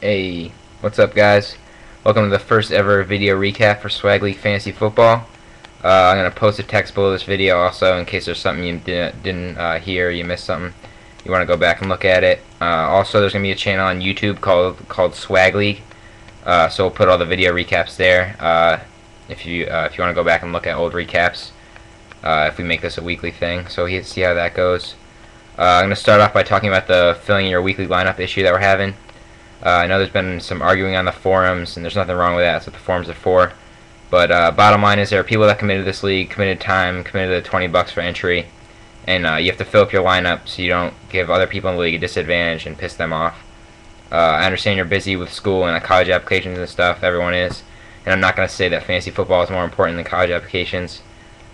Hey, what's up, guys? Welcome to the first ever video recap for Swag League Fantasy Football. I'm going to post a text below this video also in case there's something you didn't hear, you missed something, you want to go back and look at it. Also, there's going to be a channel on YouTube called Swag League, so we'll put all the video recaps there if you want to go back and look at old recaps, if we make this a weekly thing, so see how that goes. I'm going to start off by talking about the filling your weekly lineup issue that we're having. I know there's been some arguing on the forums, and there's nothing wrong with that. That's what the forums are for. But bottom line is there are people that committed this league, committed time, committed the $20 for entry, and you have to fill up your lineup so you don't give other people in the league a disadvantage and piss them off. I understand you're busy with school and college applications and stuff. Everyone is. And I'm not going to say that fantasy football is more important than college applications,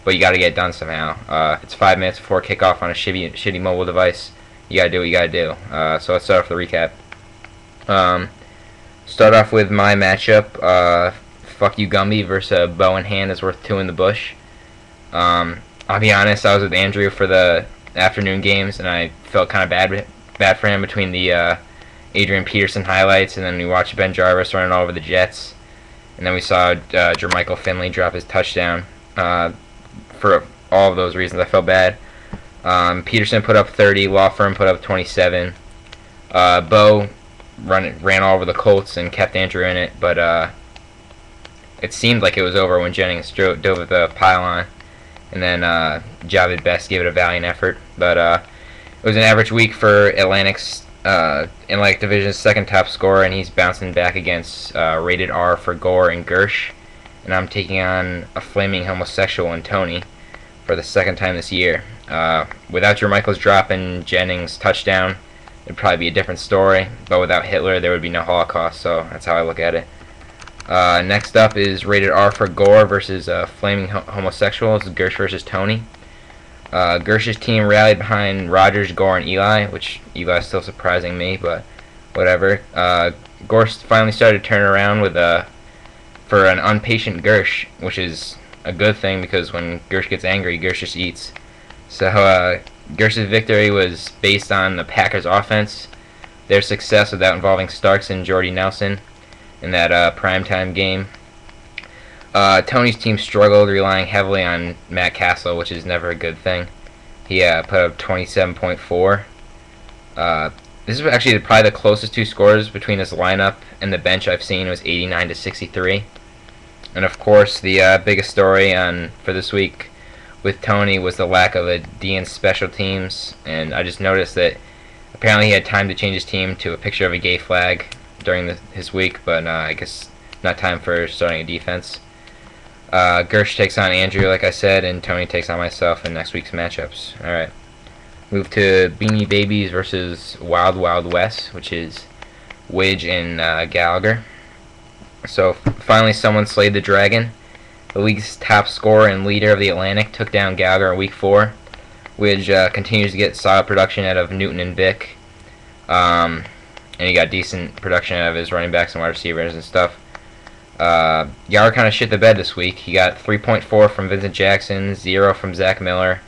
but you got to get it done somehow. If it's 5 minutes before kickoff on a shitty mobile device, you got to do what you got to do. So let's start off the recap. Start off with my matchup. Fuck you, Gumby versus Bow in Hand is worth 2 in the bush. I'll be honest, I was with Andrew for the afternoon games, and I felt kind of bad for him between the Adrian Peterson highlights, and then we watched Ben Jarvis running all over the Jets, and then we saw Jermichael Finley drop his touchdown. For all of those reasons, I felt bad. Peterson put up 30, Law Firm put up 27. Bow ran all over the Colts and kept Andrew in it, but it seemed like it was over when Jennings dove at the pylon, and then Javid Best gave it a valiant effort. But it was an average week for Atlantic Division's second top scorer, and he's bouncing back against Rated R for Gore and Gersh, and I'm taking on a flaming homosexual in Tony for the second time this year. Without Jermichael's drop and Jennings' touchdown, it'd probably be a different story, but without Hitler there would be no Holocaust, so that's how I look at it. Next up is Rated R for Gore versus Flaming Homosexuals, Gersh versus Tony. Gersh's team rallied behind Rodgers, Gore, and Eli, which Eli's still surprising me, but whatever. Gore finally started to turn around for an unpatient Gersh, which is a good thing because when Gersh gets angry, Gersh just eats. So Gersh's victory was based on the Packers' offense, their success without involving Starks and Jordy Nelson in that primetime game. Tony's team struggled, relying heavily on Matt Castle, which is never a good thing. He put up 27.4. This is actually probably the closest two scores between this lineup and the bench I've seen. It was 89 to 63. And of course, the biggest story for this week with Tony was the lack of a D in special teams, and I just noticed that apparently he had time to change his team to a picture of a gay flag during his week, but I guess not time for starting a defense. Gersh takes on Andrew, like I said, and Tony takes on myself in next week's matchups. Alright. Move to Beanie Babies versus Wild Wild West, which is Widge and Gallagher. So finally someone slayed the dragon. The league's top scorer and leader of the Atlantic took down Gallagher in Week 4, which continues to get solid production out of Newton and Vick. And he got decent production out of his running backs and wide receivers and stuff. Gallagher kind of shit the bed this week. He got 3.4 from Vincent Jackson, 0 from Zach Miller,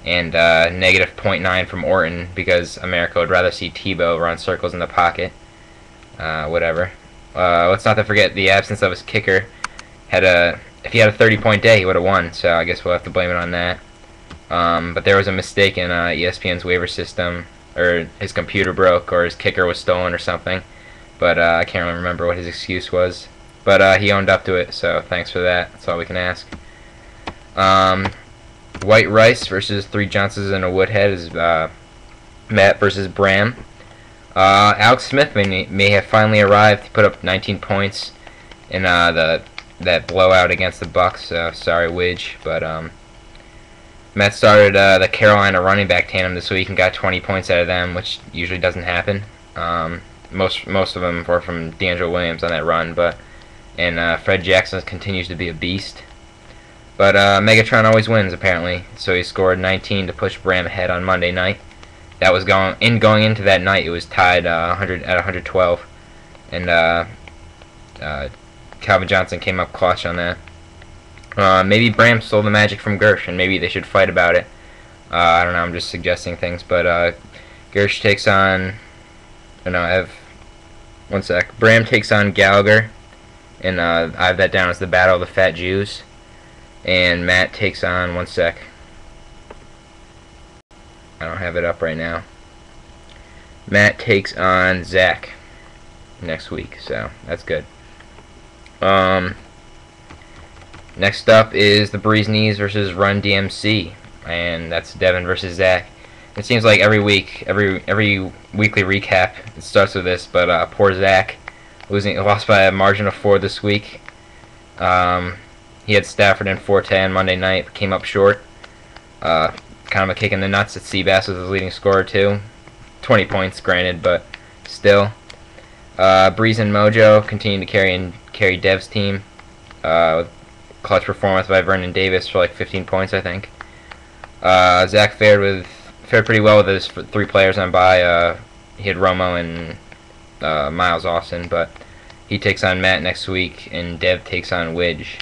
and negative 0.9 from Orton because America would rather see Tebow run circles in the pocket. Whatever. Let's not forget the absence of his kicker. If he had a 30-point day, he would have won, so I guess we'll have to blame it on that. But there was a mistake in ESPN's waiver system, or his computer broke, or his kicker was stolen or something. But I can't really remember what his excuse was. But he owned up to it, so thanks for that. That's all we can ask. White Rice versus 3 Johnsons and a Woodhead is Matt versus Bram. Alex Smith may have finally arrived. He put up 19 points in that blowout against the Bucks. Sorry, Widge, but Matt started the Carolina running back tandem this week and got 20 points out of them, which usually doesn't happen. Most of them were from D'Angelo Williams on that run, and Fred Jackson continues to be a beast. But Megatron always wins apparently, so he scored 19 to push Bram ahead on Monday night. That was going into that night. It was tied 112, and Calvin Johnson came up clutch on that. Maybe Bram stole the magic from Gersh, and maybe they should fight about it. I don't know, I'm just suggesting things, but Gersh takes on, I don't know, One sec. Bram takes on Gallagher, and I have that down as the Battle of the Fat Jews. And Matt takes on, one sec. I don't have it up right now. Matt takes on Zach next week, so that's good. Next up is the Breeze Knees versus Run DMC, and that's Devin versus Zach. It seems like every week, every weekly recap, it starts with this, but poor Zach lost by a margin of 4 this week. He had Stafford in 4-10 Monday night, came up short. Kind of a kick in the nuts that Seabass was his leading scorer too. 20 points, granted, but still. Breeze and Mojo continue to carry Dev's team. With clutch performance by Vernon Davis for like 15 points, I think. Zach fared pretty well with his 3 players on bye. He had Romo and Miles Austin, but he takes on Matt next week, and Dev takes on Widge.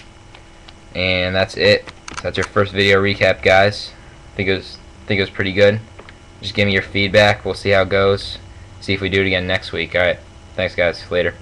And that's it. That's your first video recap, guys. I think it was pretty good. Just give me your feedback. We'll see how it goes. See if we do it again next week. Alright. Thanks, guys. Later.